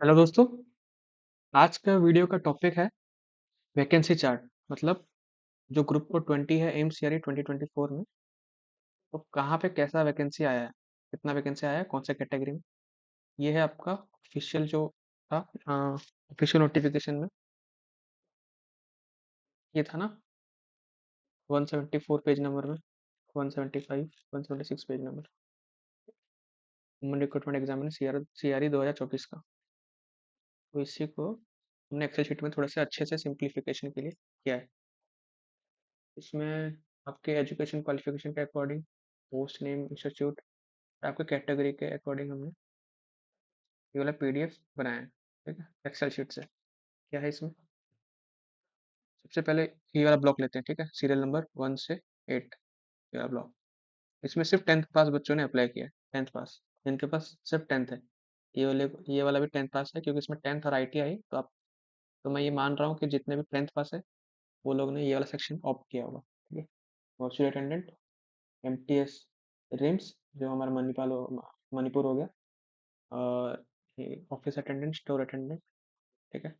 Hello दोस्तों। आज का वीडियो का टॉपिक है वैकेंसी चार्ट। मतलब जो ग्रुप को 20 है एम्स यारी 2024 में, तो कहाँ पे कैसा वैकेंसी आया है, कितना वैकेंसी आया है, कौन से कैटेगरी में। ये है आपका ऑफिशियल जो था, ऑफिशियल नोटिफिकेशन में ये था ना, 174 पेज नंबर में, 175 176 page number, human recruitment examination CRE 2024 का। तो इसी को हमने एक्सेल शीट में थोड़ा सा अच्छे से सिंप्लीफिकेशन के लिए किया है। इसमें आपके एजुकेशन क्वालिफिकेशन के अकॉर्डिंग, पोस्ट नेम, इंस्टीट्यूट, आपके कैटेगरी के अकॉर्डिंग हमने ये वाला पीडीएफ बनाया है। ठीक है, एक्सेल शीट से। क्या है इसमें, सबसे पहले ये वाला ब्लॉक लेते हैं। ठीक है, सीरियल नंबर 1 से 8 ये वाला ब्लॉक। इसमें सिर्फ 10th पास बच्चों ने अप्लाई किया है। 10th पास जिनके पास सिर्फ 10th है, ये वाला भी 10th पास है, क्योंकि इसमें 10th और आईटीआई। तो मैं ये मान रहा हूँ कि जितने भी 10th पास है वो लोग ने ये वाला सेक्शन ऑप्ट किया होगा। ठीक है, वर्चुअल अटेंडेंट, एमटीएस, रिम्स जो हमारा मणिपुर हो गया, और ऑफिस अटेंडेंट, स्टोर अटेंडेंट। ठीक है,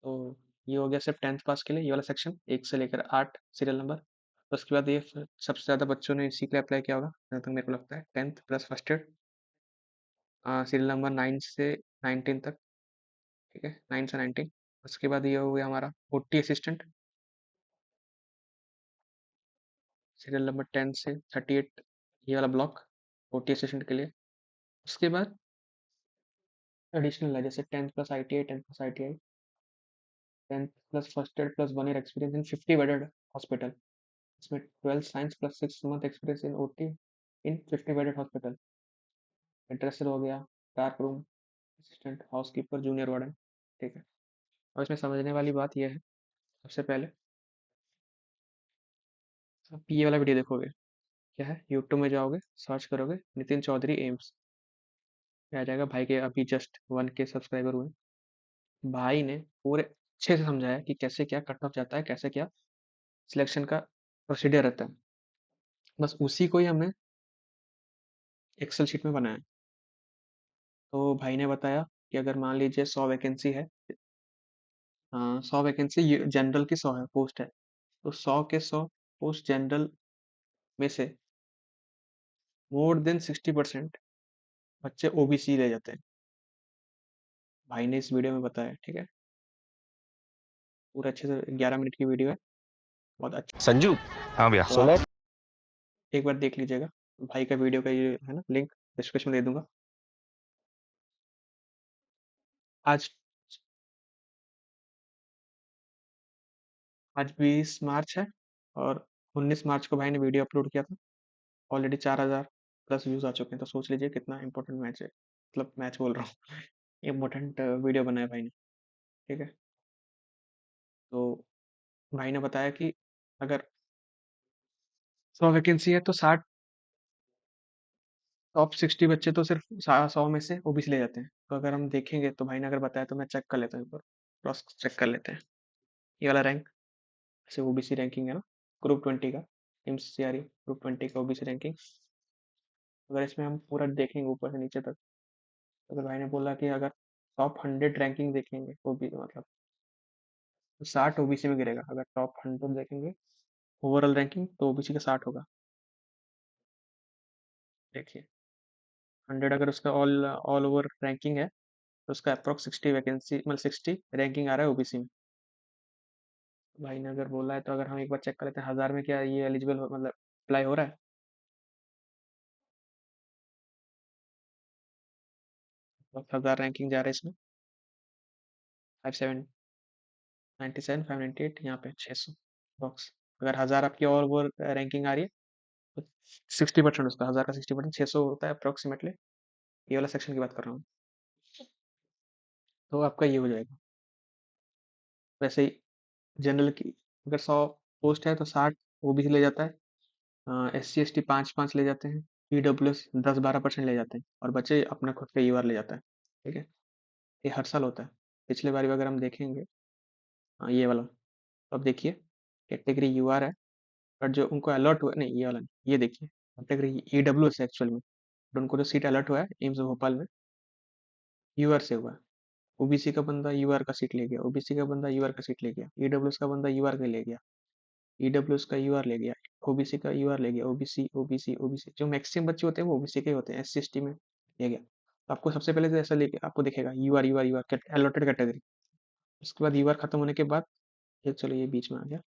तो ये हो गया सिर्फ 10th पास के लिए ये वाला सेक्शन, 1 से लेकर 8 सीरियल नंबर। तो उसके बाद ये सबसे ज़्यादा बच्चों ने इसी के लिए अप्लाई किया होगा जहाँ तक मेरे को लगता है, 10th plus first aid, serial number 9 से 19 तक। ठीक है, 9 से 19। उसके बाद ये हो गया हमारा ओटी असिस्टेंट, सीरियल नंबर 10 से 38, ये वाला ब्लॉक ओटी असिस्टेंट के लिए। उसके बाद एडिशनल है, जैसे 10th plus ITI, 10th plus ITI, 10th plus first aid plus 1 year experience in 50 bedded hospital. इसमें 12 science plus 6 month experience in OT in 50 bedded hospital. Dresser हो गया, dark room assistant, housekeeper, junior warden. ठीक है, और इसमें समझने वाली बात यह है, सबसे पहले आप ये वाला वीडियो देखोगे। क्या है, यूट्यूब में जाओगे, सर्च करोगे नितिन चौधरी एम्स, आ जाएगा। भाई के अभी जस्ट 1K सब्सक्राइबर हुए। भाई ने पूरे अच्छे से समझाया कि कैसे क्या कट ऑफ जाता है, कैसे क्या सिलेक्शन का प्रोसीडियर रहता है। बस उसी को ही हमने एक्सेल शीट में बनाया। तो भाई ने बताया कि अगर मान लीजिए 100 वैकेंसी है, 100 वैकेंसी जनरल की 100 है पोस्ट है, तो 100 के 100 पोस्ट जनरल में से मोर देन 60% बच्चे ओबीसी ले जाते हैं। भाई ने इस वीडियो में बताया। ठीक है, पूरा अच्छे से 11 मिनट की वीडियो है, बहुत अच्छा। संजू। हाँ भैया तो सुना। आप एक बार देख लीजिएगा। भाई का वीडियो का ये है ना, लिंक डिस्क्रिप्शन में दे दूंगा। आज आज 20 मार्च है, और 19 मार्च को भाई ने वीडियो अपलोड किया था। ऑलरेडी 4,000 प्लस व्यूज आ चुके हैं। तो सोच लीजिए कितना इंपॉर्टेंट मैच है, मतलब मैच बोल रहा हूँ, इम्पोर्टेंट वीडियो बनाया भाई ने। ठीक है, तो भाई ने बताया कि अगर 100 वैकेंसी है तो 60 टॉप 60 बच्चे तो सिर्फ 100 में से ओबीसी ले जाते हैं। तो अगर हम देखेंगे, तो भाई ने अगर बताया तो मैं चेक कर लेता हूँ, एक बार क्रॉस चेक कर लेते हैं। ये वाला रैंक, जैसे ओबीसी रैंकिंग है ना, ग्रुप 20 का, एमसीआरई ग्रुप 20 का ओबीसी रैंकिंग। अगर इसमें हम पूरा देखेंगे ऊपर से नीचे तक, तो अगर भाई ने बोला कि अगर टॉप 100 रैंकिंग देखेंगे, ओबी मतलब 60 ओबीसी में गिरेगा। अगर टॉप 100 देखेंगे ओवरऑल रैंकिंग, तो ओबीसी का 60 होगा। देखिए, 100 अगर उसका ऑल ऑल ओवर रैंकिंग है, तो उसका अप्रोक्स 60 वैकेंसी, मतलब 60 रैंकिंग आ रहा है ओबीसी में। भाई ने अगर बोला है, तो अगर हम एक बार चेक कर लेते हैं 1000 में क्या ये एलिजिबल मतलब अप्लाई हो रहा है। 1000 रैंकिंग जा रहा है इसमें, 597 598, यहाँ पे 600 बॉक्स। अगर 1000 आपकी और वो रैंकिंग आ रही है, तो 60% उसका, 1000 का 60% 600 होता है अप्रोक्सीमेटली। ये वाला सेक्शन की बात कर रहा हूँ। तो आपका ये हो जाएगा। वैसे ही जनरल की अगर 100 पोस्ट है, तो 60 ओबीसी ले जाता है, SC ST 5-5 ले जाते हैं, EWS 10-12% ले जाते हैं, और बच्चे अपना खुद का यूआर ले जाता है। ठीक है, ये हर साल होता है। पिछले बार भी अगर हम देखेंगे, ये वाला, तो अब देखिए कैटेगरी यूआर है, बट जो उनको अलर्ट हुआ, नहीं ये वाला नहीं, ये देखिए कैटेगरी EWS है एक्चुअल में, बट उनको जो सीट अलर्ट हुआ है एम्स भोपाल में, यूआर से हुआ है। ओबीसी का बंदा यूआर का सीट ले गया, ओबीसी का बंदा यूआर का सीट ले गया, ईडब्ल्यूएस का बंदा यूआर का ले गया, ईडब्ल्यूएस का यूआर ले गया, ओबीसी का यूआर ले गया, ओबीसी ओबीसी ओबीसी, जो मैक्सिमम बच्चे होते हैं वो ओबीसी के ही होते हैं, एससी एसटी में ले गया। तो आपको सबसे पहले तो ऐसा लेके आपको दिखेगा यूआर यूआर यूआर अलॉटेड कैटेगरी। उसके बाद यूआर खत्म होने के बाद ये चलो ये बीच में आ गया,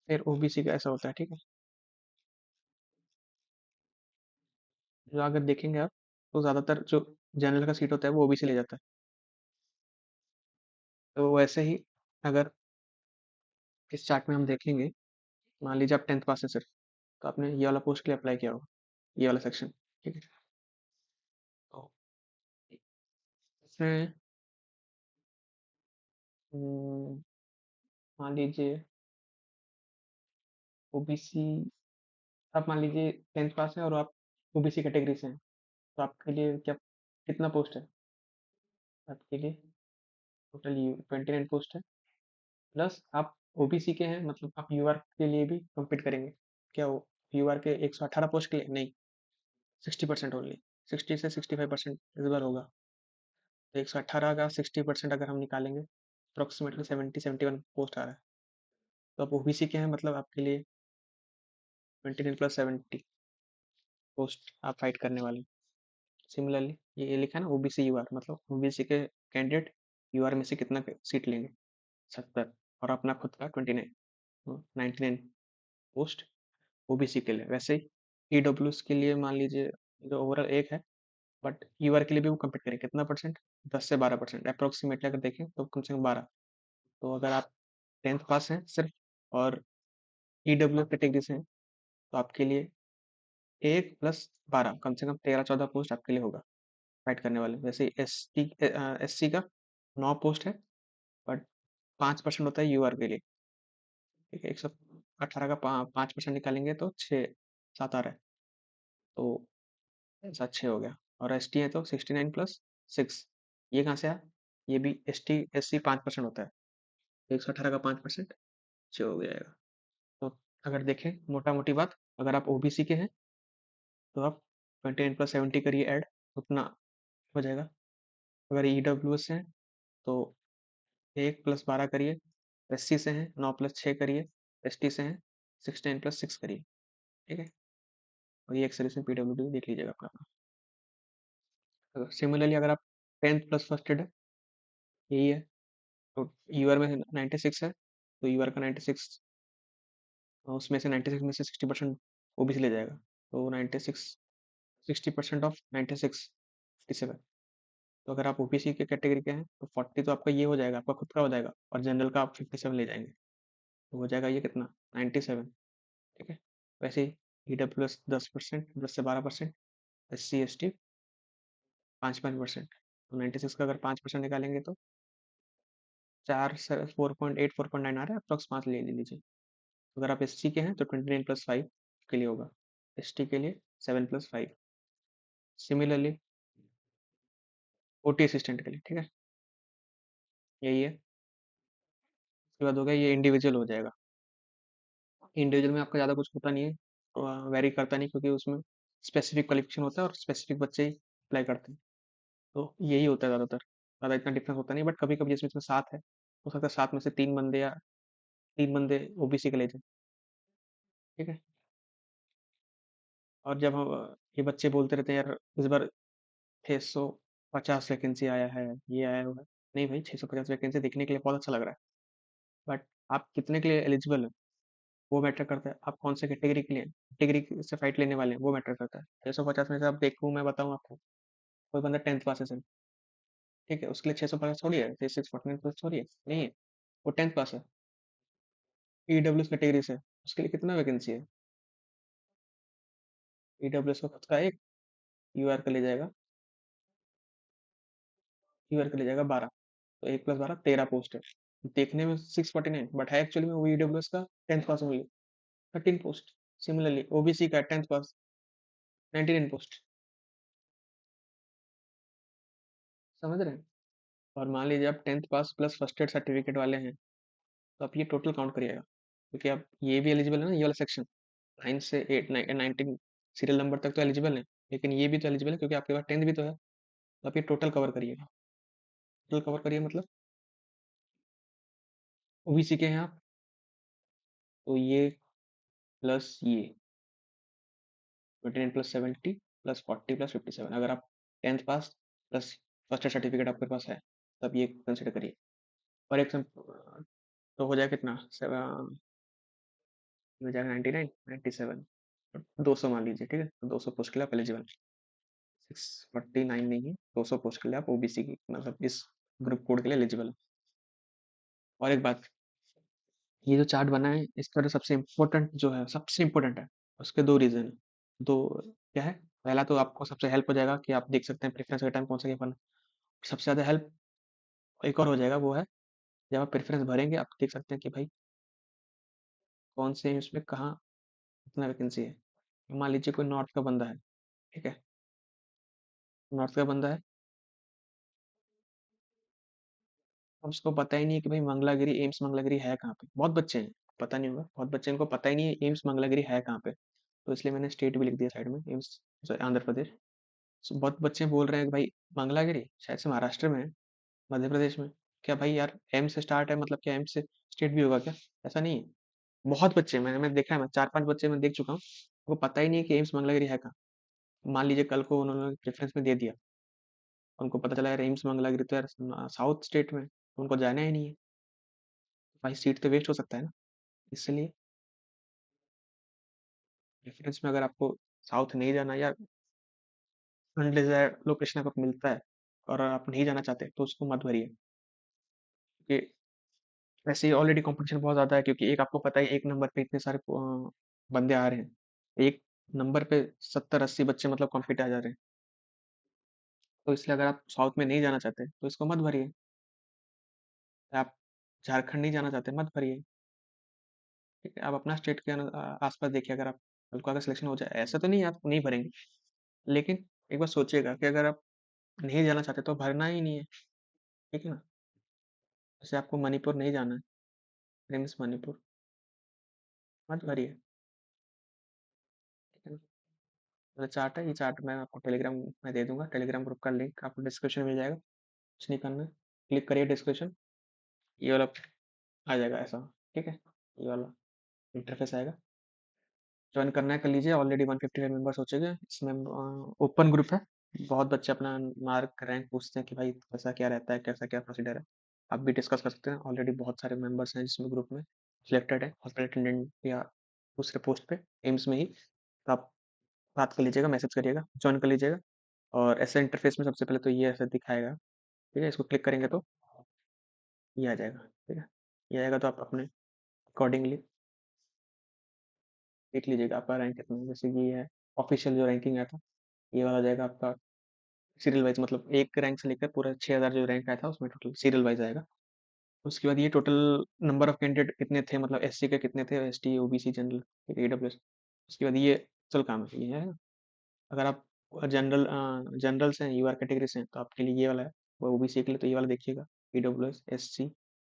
फिर ओबीसी का ऐसा होता है, ठीक है। जो अगर देखेंगे आप तो ज्यादातर जो जनरल का सीट होता है वो ओबीसी ले जाता है। तो वैसे ही अगर इस चार्ट में हम देखेंगे, मान लीजिए आप 10th पास है सिर्फ, तो आपने ये वाला पोस्ट के लिए अप्लाई किया होगा, ये वाला सेक्शन, ठीक है। तो इसमें हम्म, मान लीजिए ओबीसी, आप मान लीजिए 10th पास है और आप ओबीसी कैटेगरी से हैं, तो आपके लिए क्या कितना पोस्ट है आपके लिए? टोटल 29 पोस्ट है, प्लस आप ओबीसी के हैं, मतलब आप यूआर के लिए भी कम्पीट करेंगे। क्या वो यूआर के 118 पोस्ट के लिए नहीं, 60% ओनली, 60 से 65% इस बार होगा। तो 118 का 60% अगर हम निकालेंगे, अप्रोक्सीमेटली 71 पोस्ट आ रहा है। तो आप ओबीसी के हैं, मतलब आपके लिए 29 + 70 पोस्ट आप फाइट करने वाले हैं। सिमिलरली ये लिखा है ना ओबीसी यूआर, मतलब ओबीसी के कैंडिडेट यूआर में से कितना सीट लेंगे, 70, और अपना खुद का 99 पोस्ट ओबीसी के लिए। वैसे ही ईडब्ल्यूएस के लिए मान लीजिए जो ओवरऑल एक है, बट यूआर के लिए भी वो कम्पीट करें कितना परसेंट, 10 से 12% अप्रोक्सीमेटली अगर देखें तो कम से कम 12। तो अगर आप 10th पास हैं सिर्फ और ईडब्ल्यू कैटेगरी से हैं, तो आपके लिए 1 + 12 कम से कम 13-14 पोस्ट आपके लिए होगा फाइट करने वाले। वैसे एससी का 9 पोस्ट है, बट 5% होता है यूआर के लिए, ठीक है। 118 का 5% निकालेंगे तो 6-7 आ रहा है, तो ऐसा 6 हो गया। और एस टी है तो 69 + 6, ये कहाँ से आया? ये भी एस सी 5% होता है, 118 का 5% 6 हो जाएगा। तो अगर देखें मोटा मोटी बात, अगर आप ओबीसी के हैं तो आप 29 + 70 करिए ऐड, उतना हो जाएगा। अगर ईडब्ल्यूएस हैं तो 1 + 12 करिए, एससी से हैं 9 + 6 करिए, एसटी से हैं 69 + 6 करिए, ठीक है। और ये एक्सर में पीडब्ल्यूडी देख लीजिएगा अपना। सिमिलरली अगर आप 10th प्लस फर्स्टेड है, यही है, तो यूआर में 96 है, तो यूआर का 96, उसमें से 96 में से 60% ओबीसी ले जाएगा, तो 96, 60% ऑफ 96, 57। तो अगर आप ओबीसी के कैटेगरी के हैं तो 40 तो आपका ये हो जाएगा, आपका खुद का हो जाएगा, और जनरल का आप 57 ले जाएंगे, तो हो जाएगा ये कितना, 97, ठीक है। वैसे ही ईडब्ल्यूएस 10%, 10 से 12%, एससी एसटी 5-5%, तो 96 का अगर 5% निकालेंगे तो 4 से 4.8 4.9 आ रहा है, अप्रॉक्स 5 ले लीजिए। अगर आप एस सी के हैं तो 29 + 5 के लिए होगा, एस टी के लिए 7 + 5, सिमिलरली ओटी असिस्टेंट के लिए, ठीक है, यही है। उसके बाद हो गया ये इंडिविजुअल हो जाएगा। इंडिविजुअल में आपका ज़्यादा कुछ होता नहीं है, वेरी करता नहीं, क्योंकि उसमें स्पेसिफिक क्वालिफिकेशन होता है और स्पेसिफिक बच्चे ही अप्लाई करते हैं, तो यही होता है ज़्यादातर, ज़्यादा इतना डिफरेंस होता नहीं। बट कभी कभी जिसमें इसमें 7 है, हो सकता है 7 में से 3 बंदे या 3 बंदे ओबीसी के ले जाए, ठीक है। और जब हम ये बच्चे बोलते रहते हैं यार इस बार 650 वैकेंसी आया है, ये आया हुआ है, नहीं भाई 650 वैकेंसी देखने के लिए बहुत अच्छा लग रहा है, बट आप कितने के लिए एलिजिबल है वो मैटर करता है, आप कौन से कैटेगरी के लिए कैटेगरी से फाइट लेने वाले हैं वो मैटर करता है। 650 में से आप देखूँ मैं बताऊँ आपको, कोई बंदा 10th पास है सिर्फ, ठीक है, उसके लिए 650 थोड़ी है, 649 प्लस थोड़ी है, नहीं है, वो 10th पास है, ईडब्ल्यू कैटेगरी से, उसके लिए कितना वैकेंसी है? ईडब्ल्यू का खुद का एक, यूआर का ले जाएगा, यूआर का ले जाएगा 12, तो 1 + 12 13 पोस्ट है। देखने में 649, बट है एक्चुअली में वो ईडब्ल्यू का 10th पास ओनली, 13 पोस्ट। सिमिलरली ओबीसी का 10th पास 99 पोस्ट, समझ रहे हैं। और मान लीजिए आप 10th पास प्लस फर्स्ट एड सर्टिफिकेट वाले हैं, तो आप ये टोटल काउंट करिएगा, क्योंकि आप ये भी एलिजिबल है ना, ये वाला सेक्शन 9 से 8 19 सीरियल नंबर तक तो एलिजिबल है। लेकिन ये भी तो एलिजिबल है क्योंकि आपके पास 10th भी तो है, तो आप ये टोटल कवर करिएगा। टोटल कवर करिए मतलब ओबीसी के हैं आप, तो ये प्लस ये 29 प्लस 70 प्लस 40 प्लस 57, अगर आप 10th पास प्लस फर्स्ट सर्टिफिकेट आपके पास है, तब ये कंसिडर करिए। और एक तो हो जाएगा कितना, हो जाएगा 99 97, 200 मान लीजिए, ठीक है, तो 200 पोस्ट के लिए आप एलिजिबल। 649 नहीं है, 200 पोस्ट के लिए आप ओबीसी की मतलब इस ग्रुप कोड के लिए एलिजिबल। और एक बात, ये जो चार्ट बना है इसका जो सबसे इम्पोर्टेंट जो है, सबसे इम्पोर्टेंट है, उसके दो रीजन है। दो क्या है, पहला तो आपको सबसे हेल्प हो जाएगा कि आप देख सकते हैं प्रेफरेंस के टाइम कौन सा क्या करना है। सबसे ज़्यादा हेल्प एक और हो जाएगा, वो है जब आप प्रेफरेंस भरेंगे आप देख सकते हैं कि भाई कौन से उसमें कहाँ कितना वैकेंसी है। मान लीजिए कोई नॉर्थ का बंदा है, ठीक है, नॉर्थ का बंदा है, अब उसको पता ही नहीं है कि भाई मंगलागिरी, एम्स मंगलागिरी है कहाँ पे। बहुत बच्चे हैं, पता नहीं होगा, बहुत बच्चे इनको पता ही नहीं है एम्स मंगलागिरी है कहाँ पे। तो इसलिए मैंने स्टेट भी लिख दिया साइड में, एम्स आंध्र प्रदेश। बहुत बच्चे बोल रहे हैं कि भाई मंगलागिरी शायद से महाराष्ट्र में है, मध्य प्रदेश में। क्या भाई यार, एम से स्टार्ट है मतलब क्या एम से स्टेट भी होगा क्या? ऐसा नहीं है। बहुत बच्चे मैं देखा है, मैं 4-5 बच्चे मैं देख चुका हूँ, वो पता ही नहीं है कि एम्स मंगलागिरी है कहाँ। मान लीजिए कल को उन्होंने प्रेफरेंस में दे दिया, उनको पता चला यार एम्स मंगलागिरी तो यार साउथ स्टेट में, उनको जाना ही नहीं है, भाई सीट तो वेस्ट हो सकता है ना। इसलिए प्रेफरेंस में अगर आपको साउथ नहीं जाना या अनडिजायर्ड लोकेशन अगर मिलता है और आप नहीं जाना चाहते तो उसको मत भरिए, क्योंकि वैसे ही ऑलरेडी कंपटीशन बहुत ज़्यादा है, क्योंकि एक आपको पता है एक नंबर पे इतने सारे बंदे आ रहे हैं, एक नंबर पे 70-80 बच्चे मतलब कॉम्पीट आ जा रहे हैं। तो इसलिए अगर आप साउथ में नहीं जाना चाहते तो इसको मत भरिए। आप झारखंड नहीं जाना चाहते मत भरिए, ठीक है, आप अपना स्टेट के आसपास देखिए, अगर आप कल को अगर सिलेक्शन हो जाए, ऐसा तो नहीं है आप नहीं भरेंगे, लेकिन एक बार सोचिएगा कि अगर आप नहीं जाना चाहते तो भरना ही नहीं है, ठीक है ना। जैसे आपको मणिपुर नहीं जाना है, रिम्स मणिपुर, मत भरिए, ठीक है ना। तो चार्ट है, ये चार्ट मैं आपको टेलीग्राम में दे दूंगा, टेलीग्राम ग्रुप का लिंक आपको डिस्क्रिप्शन में मिल जाएगा। कुछ नहीं करना है, क्लिक करिए डिस्क्रिप्शन, ये वाला आ जाएगा ऐसा, ठीक है, ये वाला इंटरफेस आएगा। ज्वाइन करना है कर लीजिए, ऑलरेडी 155 मेंबर्स हो चुके हैं इसमें। ओपन ग्रुप है, बहुत बच्चे अपना मार्क रैंक पूछते हैं कि भाई कैसा क्या रहता है, कैसा क्या प्रोसीजर है। आप भी डिस्कस कर सकते हैं, ऑलरेडी बहुत सारे मेंबर्स हैं जिसमें ग्रुप में सिलेक्टेड है हॉस्पिटल अटेंडेंट या दूसरे पोस्ट पे एम्स में ही। तो आप बात कर लीजिएगा, मैसेज करिएगा, ज्वाइन कर लीजिएगा। और ऐसे इंटरफेस में सबसे पहले तो ये ऐसे दिखाएगा, ठीक है, इसको क्लिक करेंगे तो ये आ जाएगा, ठीक है। ये आएगा तो आप अपने अकॉर्डिंगली देख लीजिएगा आपका रैंक कितना है। जैसे कि ये है ऑफिशियल जो रैंकिंग आया था, ये वाला जाएगा आपका सीरियल वाइज, मतलब एक रैंक से लेकर पूरा 6000 जो रैंक आया था उसमें टोटल सीरियल वाइज आएगा। उसके बाद ये टोटल नंबर ऑफ कैंडिडेट कितने थे, मतलब एससी के कितने थे, एसटी ओबीसी जनरल ईडब्ल्यूएस। उसके बाद ये चल काम है, ये है। अगर आप जनरल जनरल से यूआर कैटेगरी से हैं तो आपके लिए ये वाला है, वो ओबीसी के लिए तो ये वाला देखिएगा, ईडब्ल्यूएस, एससी,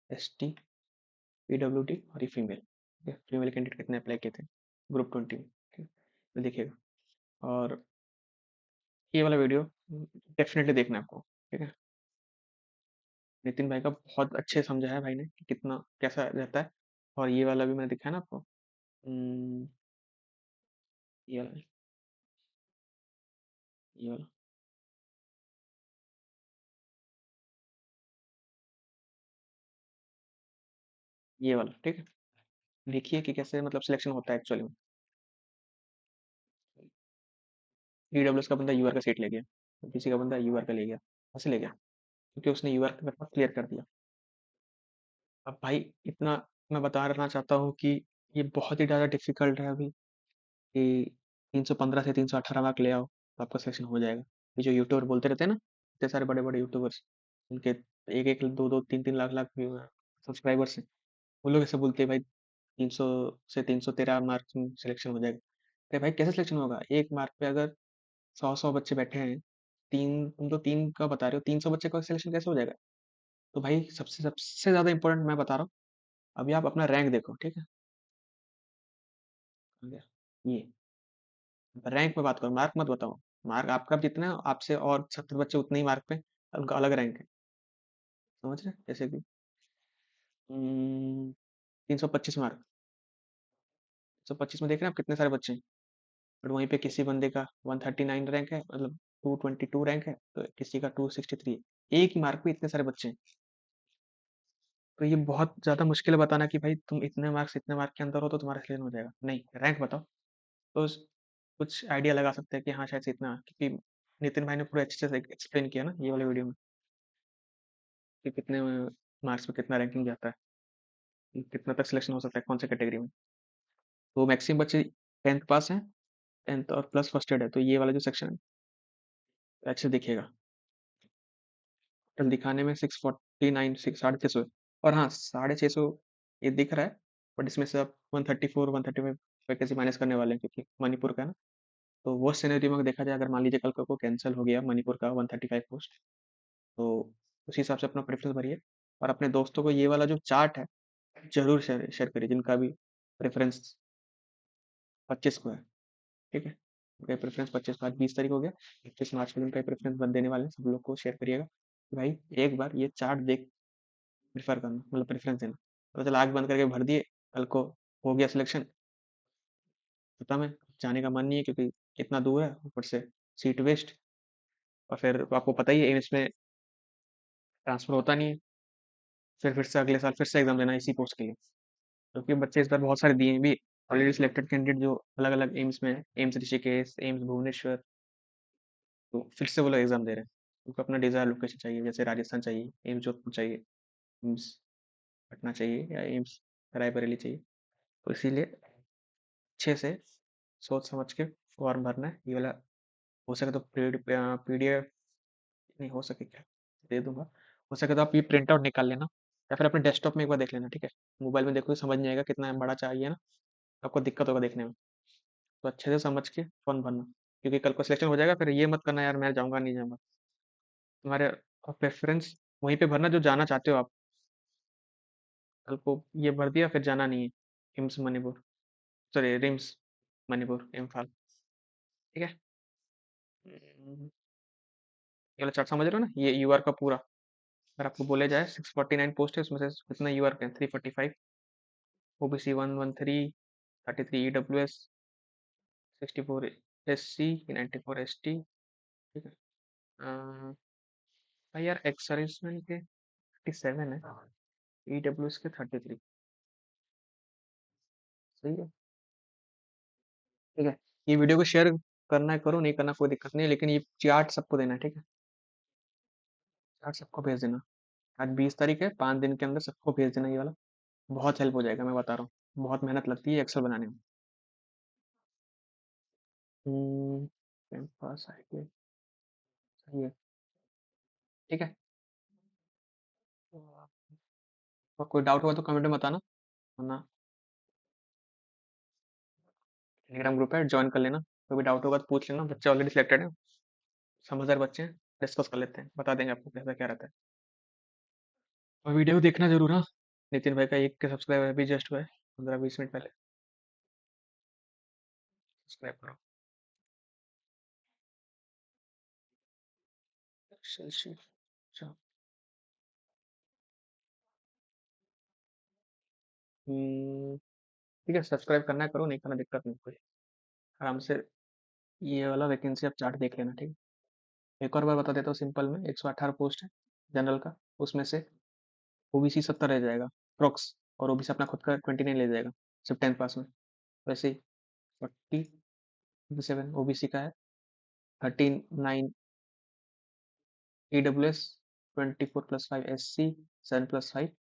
एसटी, पीडब्ल्यूडी और ये फीमेल, ठीक है, फीमेल कैंडिडेट कितने अप्लाई किए थे ग्रुप 20 में, ठीक है, तो देखिएगा। और ये वाला वीडियो डेफिनेटली देखना है आपको, ठीक है। नितिन भाई का बहुत अच्छे समझा है भाई ने कि कितना कैसा रहता है। और ये वाला भी मैंने दिखाया ना आपको, हम्म, ये वाला, ये वाला, ये वाला, ठीक है। देखिए कि कैसे मतलब सिलेक्शन होता है एक्चुअली में। ईडब्ल्यूएस का बंदा यूआर का सीट ले गया, किसी का बंदा यूआर का ले गया, कैसे ले गया? क्योंकि उसने यूआर का पेपर क्लियर कर दिया। अब भाई इतना मैं बता रहना चाहता हूँ कि ये बहुत ही ज़्यादा डिफिकल्ट है अभी, कि 315 से 318 मार्क ले आओ तो आपका सिलेक्शन हो जाएगा। ये जो यूट्यूबर बोलते रहते हैं ना, इतने सारे बड़े बड़े यूट्यूबर्स, उनके एक एक दो दो तीन तीन लाख लाख सब्सक्राइबर्स हैं, वो लोग ऐसे बोलते हैं भाई 300 से 313 मार्क्स में सिलेक्शन हो जाएगा। अरे भाई कैसे सिलेक्शन होगा, एक मार्क पे अगर 100 बच्चे बैठे हैं, तीन तुम तो तीन का बता रहे हो, 300 बच्चे का सिलेक्शन कैसे हो जाएगा? तो भाई सबसे सबसे ज्यादा इंपॉर्टेंट मैं बता रहा हूँ, अभी आप अपना रैंक देखो, ठीक है। ये रैंक में बात करो, मार्क मत बताओ। मार्क आपका जितना है, आपसे और 70 बच्चे उतने ही मार्क पे, उनका अलग रैंक है। समझ रहे हैं? जैसे कि 325 मार्क, 125 में देख रहे हैं आप कितने सारे बच्चे हैं। बट वहीं पे किसी बंदे का 139 रैंक है, मतलब 222 रैंक है, तो किसी का 263 है। एक ही मार्क पे इतने सारे बच्चे हैं। तो ये बहुत ज्यादा मुश्किल है बताना कि भाई तुम इतने मार्क्स के अंदर हो तो तुम्हारा सिलेक्शन हो जाएगा। नहीं, रैंक बताओ। तो कुछ आइडिया लगा सकते हैं कि हाँ शायद से इतना, क्योंकि नितिन भाई ने पूरा अच्छे से एक्सप्लेन किया ना ये वाले वीडियो में, कि कितने मार्क्स पे कितना रैंकिंग जाता है, कितना तक सिलेक्शन हो सकता है कौन से कैटेगरी में। तो मैक्सिमम बच्चे 10th पास हैं, 10th और प्लस फर्स्ट एड है, तो ये वाला जो सेक्शन है अच्छे से देखिएगा। टोटल दिखाने में 649, 650 है। और हाँ, 650 ये दिख रहा है, बट इसमें से आप 134 135 वैकेंसी माइनस करने वाले हैं, क्योंकि मणिपुर का है ना। तो वो सिनेरियो में देखा जाए, अगर मान लीजिए कल को कैंसिल हो गया मणिपुर का 135 पोस्ट, तो उस हिसाब से अपना प्रेफरेंस भरिए। और अपने दोस्तों को ये वाला जो चार्ट है जरूर शेयर शेयर करिए, जिनका भी प्रेफरेंस 25 को है। ठीक है, उनका प्रेफरेंस 25 को, आज 20 तारीख हो गया, 21 मार्च को उनका प्रेफरेंस बन देने वाले हैं। सब लोग को शेयर करिएगा कि भाई एक बार ये चार्ट देख प्रेफर करना, मतलब प्रेफरेंस देना। तो चल आग बंद करके भर दिए, कल को हो गया सिलेक्शन, पता में जाने का मन नहीं है, क्योंकि इतना दूर है, ऊपर से सीट वेस्ट। और फिर आपको पता ही है एम्स में ट्रांसफर होता नहीं है, फिर से अगले साल फिर से एग्जाम देना है इसी पोस्ट के लिए। क्योंकि बच्चे इस बार बहुत सारे दिए हैं भी, ऑलरेडी सिलेक्टेड कैंडिडेट जो अलग अलग एम्स में है, एम्स ऋषिकेश, एम्स भुवनेश्वर, तो फिर से वो लोग एग्जाम दे रहे हैं। उनको अपना डिजायर लोकेशन चाहिए, जैसे राजस्थान चाहिए, एम्स जोधपुर चाहिए, एम्स पटना चाहिए, या एम्स रायबरेली चाहिए। तो इसीलिए अच्छे से सोच समझ के फॉर्म भरना है। ये वाला हो सके तो पीडीएफ, नहीं हो सके क्या दे दूंगा, हो सके तो आप ये प्रिंट आउट निकाल लेना, या फिर अपने डेस्कटॉप में एक बार देख लेना। ठीक है, मोबाइल में देखो समझ नहीं आएगा, कितना बड़ा चाहिए ना, आपको दिक्कत होगा देखने में। तो अच्छे से समझ के फॉर्म भरना, क्योंकि कल को सिलेक्शन हो जाएगा, फिर ये मत करना यार मैं जाऊंगा नहीं जाऊंगा। तुम्हारे प्रेफरेंस वहीं पे भरना जो जाना चाहते हो आप। कल को ये भर दिया फिर जाना नहीं है AIIMS Manipur, sorry RIMS Manipur Imphal. ठीक है। ये वाला चार्ट समझ रहे हो ना, ये यूआर का पूरा। अगर आपको बोले जाए 649 पोस्ट है, उसमें से कितना यूआर के हैं, 345 ओबीसी 113, 33 ईडब्ल्यूएस, 64 एससी, 94 एसटी। ठीक है। भाई यार एक्स सर्विसमैन के 37 है, ईडब्ल्यूएस के 33। सही है। ठीक है, ये वीडियो को शेयर करना है करो, नहीं करना कोई दिक्कत नहीं है, लेकिन ये चार्ट सबको देना है। ठीक है, चार्ट सबको भेज देना। आज 20 तारीख है, 5 दिन के अंदर सबको भेज देना ये वाला। बहुत हेल्प हो जाएगा, मैं बता रहा हूँ, बहुत मेहनत लगती है एक्सेल बनाने में। पास आएंगे। सही है। ठीक है। और कोई डाउट होगा तो कमेंट में बताना, वरना टेलीग्राम ग्रुप है ज्वाइन कर लेना। कोई भी डाउट होगा तो पूछ लेना, बच्चे ऑलरेडी सिलेक्टेड हैं, समझदार बच्चे हैं, डिस्कस कर लेते हैं, बता देंगे आपको कैसा क्या रहता है। और वीडियो देखना जरूर, हाँ। नितिन भाई का 1 के सब्सक्राइबर अभी जस्ट हुआ है, 15-20 मिनट पहले। सब्सक्राइब करो। अच्छा। ठीक है, सब्सक्राइब करना है करो, नहीं करना दिक्कत नहीं कोई, आराम से ये वाला वैकेंसी आप चार्ट देख लेना। ठीक है, एक और बार बता देता हूँ सिंपल में, 118 पोस्ट है जनरल का, उसमें से ओबीसी 70 रह जाएगा अप्रोक्स, और ओबीसी अपना खुद का 29 ले जाएगा, सिर्फ 10th पास में। वैसे ही 47 ओबीसी का है, 39 ईडब्ल्यूएस, 24+5 एससी, 7+5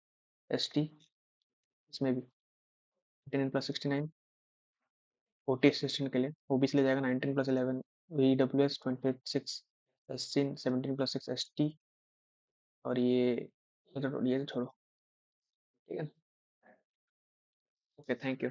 एसटी, इसमें भी 29+69 ओटी असिस्टेंट के लिए। ओबीसी ले जाएगा 19+11 ईडब्ल्यूएस, 26 एससी, 17+6 एसटी। और ये तो छोड़ो। ठीक है। Okay, thank you.